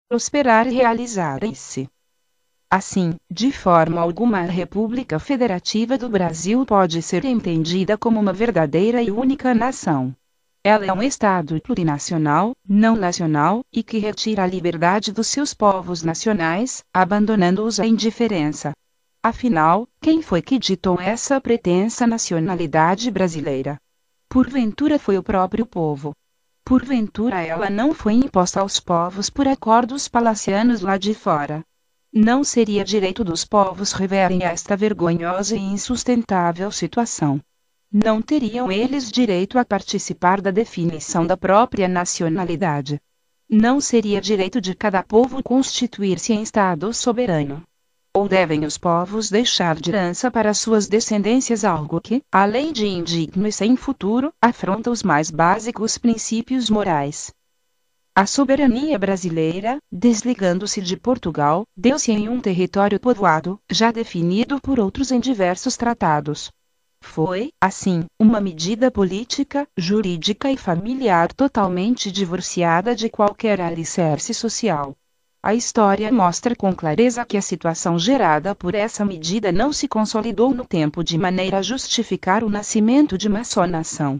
prosperar e realizarem-se. Assim, de forma alguma a República Federativa do Brasil pode ser entendida como uma verdadeira e única nação. Ela é um Estado plurinacional, não nacional, e que retira a liberdade dos seus povos nacionais, abandonando-os à indiferença. Afinal, quem foi que ditou essa pretensa nacionalidade brasileira? Porventura foi o próprio povo. Porventura ela não foi imposta aos povos por acordos palacianos lá de fora. Não seria direito dos povos reverem esta vergonhosa e insustentável situação. Não teriam eles direito a participar da definição da própria nacionalidade. Não seria direito de cada povo constituir-se em Estado soberano. Ou devem os povos deixar de herança para suas descendências algo que, além de indigno e sem futuro, afronta os mais básicos princípios morais? A soberania brasileira, desligando-se de Portugal, deu-se em um território povoado, já definido por outros em diversos tratados. Foi, assim, uma medida política, jurídica e familiar totalmente divorciada de qualquer alicerce social. A história mostra com clareza que a situação gerada por essa medida não se consolidou no tempo de maneira a justificar o nascimento de uma só nação.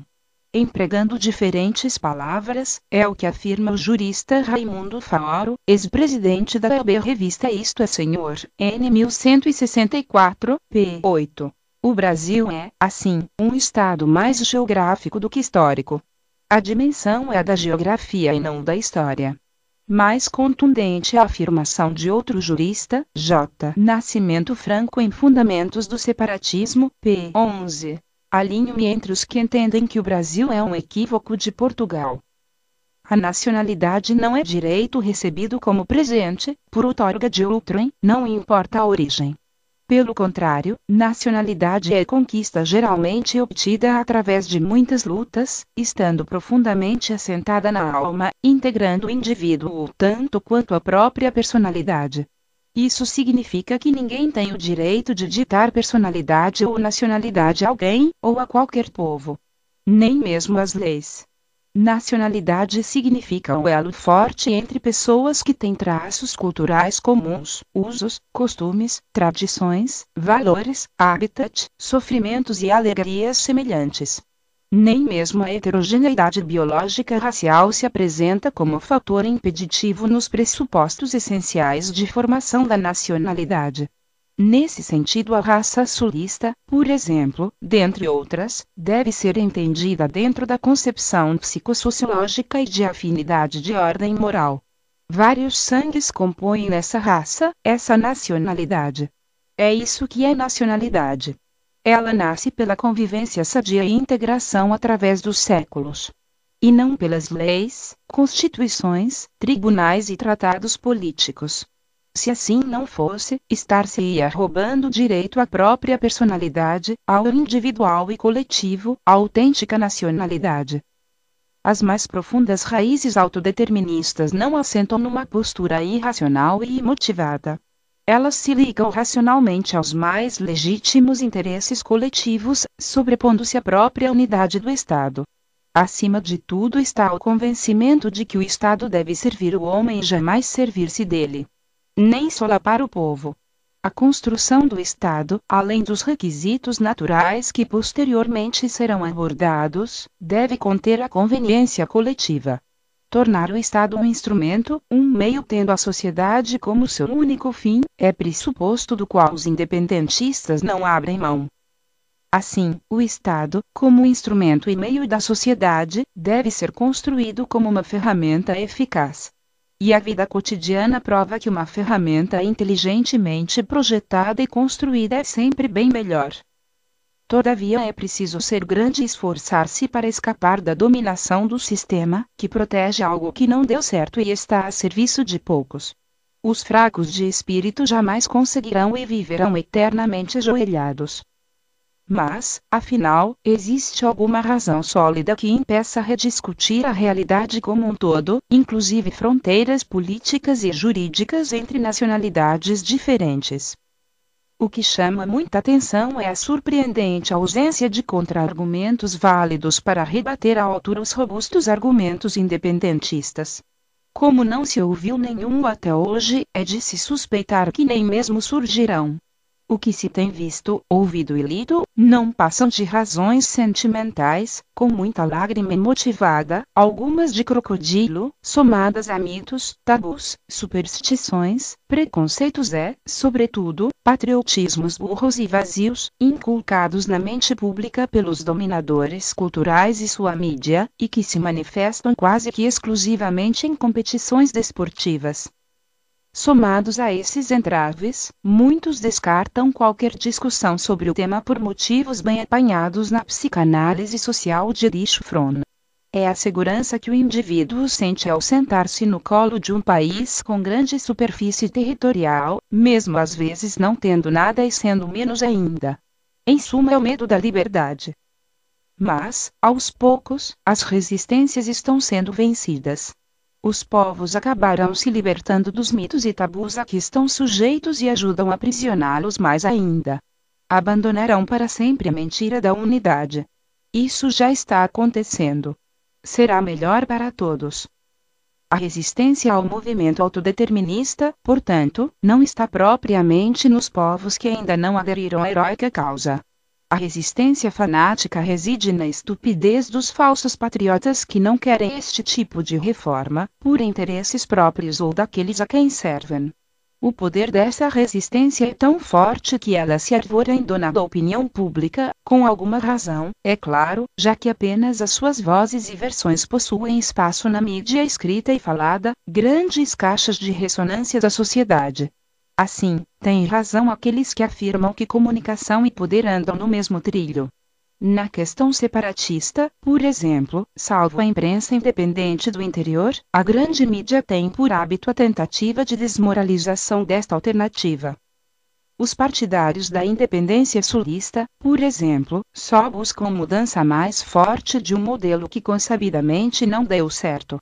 Empregando diferentes palavras, é o que afirma o jurista Raimundo Faoro, ex-presidente da AB Revista Isto é Senhor, N. 1164, p. 8. O Brasil é, assim, um estado mais geográfico do que histórico. A dimensão é a da geografia e não da história. Mais contundente é a afirmação de outro jurista, J. Nascimento Franco em Fundamentos do Separatismo, p. 11. Alinho-me entre os que entendem que o Brasil é um equívoco de Portugal. A nacionalidade não é direito recebido como presente, por outorga de outrem, não importa a origem. Pelo contrário, nacionalidade é conquista geralmente obtida através de muitas lutas, estando profundamente assentada na alma, integrando o indivíduo tanto quanto a própria personalidade. Isso significa que ninguém tem o direito de ditar personalidade ou nacionalidade a alguém, ou a qualquer povo. Nem mesmo as leis. Nacionalidade significa um elo forte entre pessoas que têm traços culturais comuns, usos, costumes, tradições, valores, habitat, sofrimentos e alegrias semelhantes. Nem mesmo a heterogeneidade biológica racial se apresenta como fator impeditivo nos pressupostos essenciais de formação da nacionalidade. Nesse sentido, a raça sulista, por exemplo, dentre outras, deve ser entendida dentro da concepção psicossociológica e de afinidade de ordem moral. Vários sangues compõem essa raça, essa nacionalidade. É isso que é nacionalidade. Ela nasce pela convivência sadia e integração através dos séculos. E não pelas leis, constituições, tribunais e tratados políticos. Se assim não fosse, estar-se-ia roubando o direito à própria personalidade, ao individual e coletivo, à autêntica nacionalidade. As mais profundas raízes autodeterministas não assentam numa postura irracional e imotivada. Elas se ligam racionalmente aos mais legítimos interesses coletivos, sobrepondo-se à própria unidade do Estado. Acima de tudo está o convencimento de que o Estado deve servir o homem e jamais servir-se dele. Nem solapar o povo. A construção do Estado, além dos requisitos naturais que posteriormente serão abordados, deve conter a conveniência coletiva. Tornar o Estado um instrumento, um meio tendo a sociedade como seu único fim, é pressuposto do qual os independentistas não abrem mão. Assim, o Estado, como instrumento e meio da sociedade, deve ser construído como uma ferramenta eficaz. E a vida cotidiana prova que uma ferramenta inteligentemente projetada e construída é sempre bem melhor. Todavia é preciso ser grande e esforçar-se para escapar da dominação do sistema, que protege algo que não deu certo e está a serviço de poucos. Os fracos de espírito jamais conseguirão e viverão eternamente ajoelhados. Mas, afinal, existe alguma razão sólida que impeça rediscutir a realidade como um todo, inclusive fronteiras políticas e jurídicas entre nacionalidades diferentes. O que chama muita atenção é a surpreendente ausência de contra-argumentos válidos para rebater à altura os robustos argumentos independentistas. Como não se ouviu nenhum até hoje, é de se suspeitar que nem mesmo surgirão. O que se tem visto, ouvido e lido, não passam de razões sentimentais, com muita lágrima motivada, algumas de crocodilo, somadas a mitos, tabus, superstições, preconceitos e, sobretudo, patriotismos burros e vazios, inculcados na mente pública pelos dominadores culturais e sua mídia, e que se manifestam quase que exclusivamente em competições desportivas. Somados a esses entraves, muitos descartam qualquer discussão sobre o tema por motivos bem apanhados na psicanálise social de Erich Fromm. É a segurança que o indivíduo sente ao sentar-se no colo de um país com grande superfície territorial, mesmo às vezes não tendo nada e sendo menos ainda. Em suma, é o medo da liberdade. Mas, aos poucos, as resistências estão sendo vencidas. Os povos acabarão se libertando dos mitos e tabus a que estão sujeitos e ajudam a aprisioná-los mais ainda. Abandonarão para sempre a mentira da unidade. Isso já está acontecendo. Será melhor para todos. A resistência ao movimento autodeterminista, portanto, não está propriamente nos povos que ainda não aderiram à heróica causa. A resistência fanática reside na estupidez dos falsos patriotas que não querem este tipo de reforma, por interesses próprios ou daqueles a quem servem. O poder dessa resistência é tão forte que ela se arvora em dona da opinião pública, com alguma razão, é claro, já que apenas as suas vozes e versões possuem espaço na mídia escrita e falada, grandes caixas de ressonância da sociedade. Assim, têm razão aqueles que afirmam que comunicação e poder andam no mesmo trilho. Na questão separatista, por exemplo, salvo a imprensa independente do interior, a grande mídia tem por hábito a tentativa de desmoralização desta alternativa. Os partidários da independência sulista, por exemplo, só buscam mudança mais forte de um modelo que consabidamente não deu certo.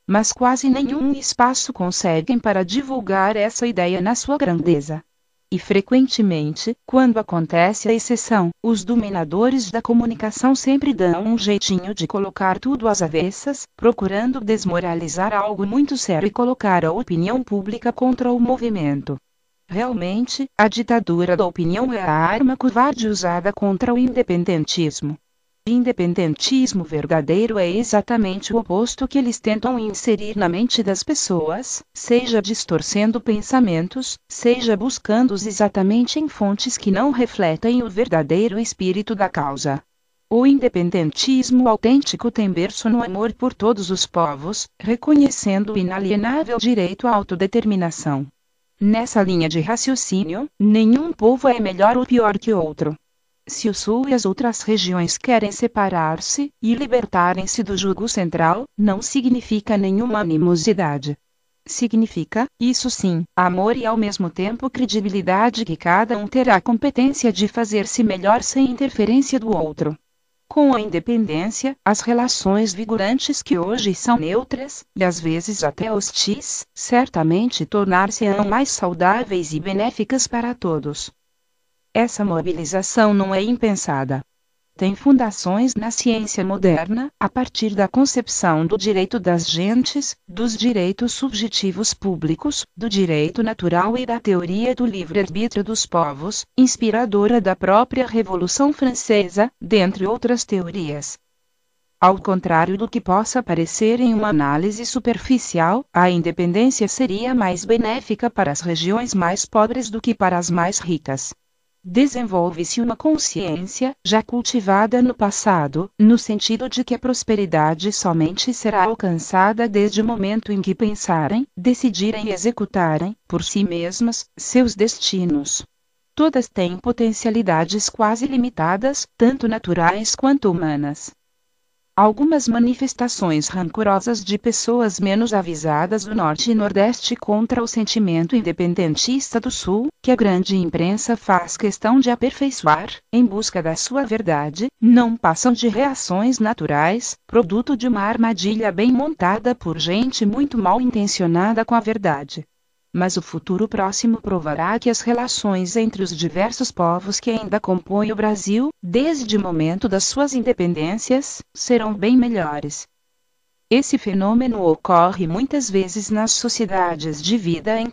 Mas quase nenhum espaço conseguem para divulgar essa ideia na sua grandeza. E frequentemente, quando acontece a exceção, os dominadores da comunicação sempre dão um jeitinho de colocar tudo às avessas, procurando desmoralizar algo muito sério e colocar a opinião pública contra o movimento. Realmente, a ditadura da opinião é a arma covarde usada contra o independentismo. Independentismo verdadeiro é exatamente o oposto que eles tentam inserir na mente das pessoas, seja distorcendo pensamentos, seja buscando-os exatamente em fontes que não refletem o verdadeiro espírito da causa. O independentismo autêntico tem berço no amor por todos os povos, reconhecendo o inalienável direito à autodeterminação. Nessa linha de raciocínio, nenhum povo é melhor ou pior que outro. Se o Sul e as outras regiões querem separar-se e libertarem-se do jugo central, não significa nenhuma animosidade. Significa, isso sim, amor e ao mesmo tempo credibilidade que cada um terá a competência de fazer-se melhor sem interferência do outro. Com a independência, as relações vigorantes que hoje são neutras, e às vezes até hostis, certamente tornar-se-ão mais saudáveis e benéficas para todos. Essa mobilização não é impensada. Tem fundações na ciência moderna, a partir da concepção do direito das gentes, dos direitos subjetivos públicos, do direito natural e da teoria do livre-arbítrio dos povos, inspiradora da própria Revolução Francesa, dentre outras teorias. Ao contrário do que possa parecer em uma análise superficial, a independência seria mais benéfica para as regiões mais pobres do que para as mais ricas. Desenvolve-se uma consciência, já cultivada no passado, no sentido de que a prosperidade somente será alcançada desde o momento em que pensarem, decidirem e executarem, por si mesmas, seus destinos. Todas têm potencialidades quase ilimitadas, tanto naturais quanto humanas. Algumas manifestações rancorosas de pessoas menos avisadas do Norte e Nordeste contra o sentimento independentista do Sul, que a grande imprensa faz questão de aperfeiçoar, em busca da sua verdade, não passam de reações naturais, produto de uma armadilha bem montada por gente muito mal intencionada com a verdade. Mas o futuro próximo provará que as relações entre os diversos povos que ainda compõem o Brasil, desde o momento das suas independências, serão bem melhores. Esse fenômeno ocorre muitas vezes nas sociedades de vida em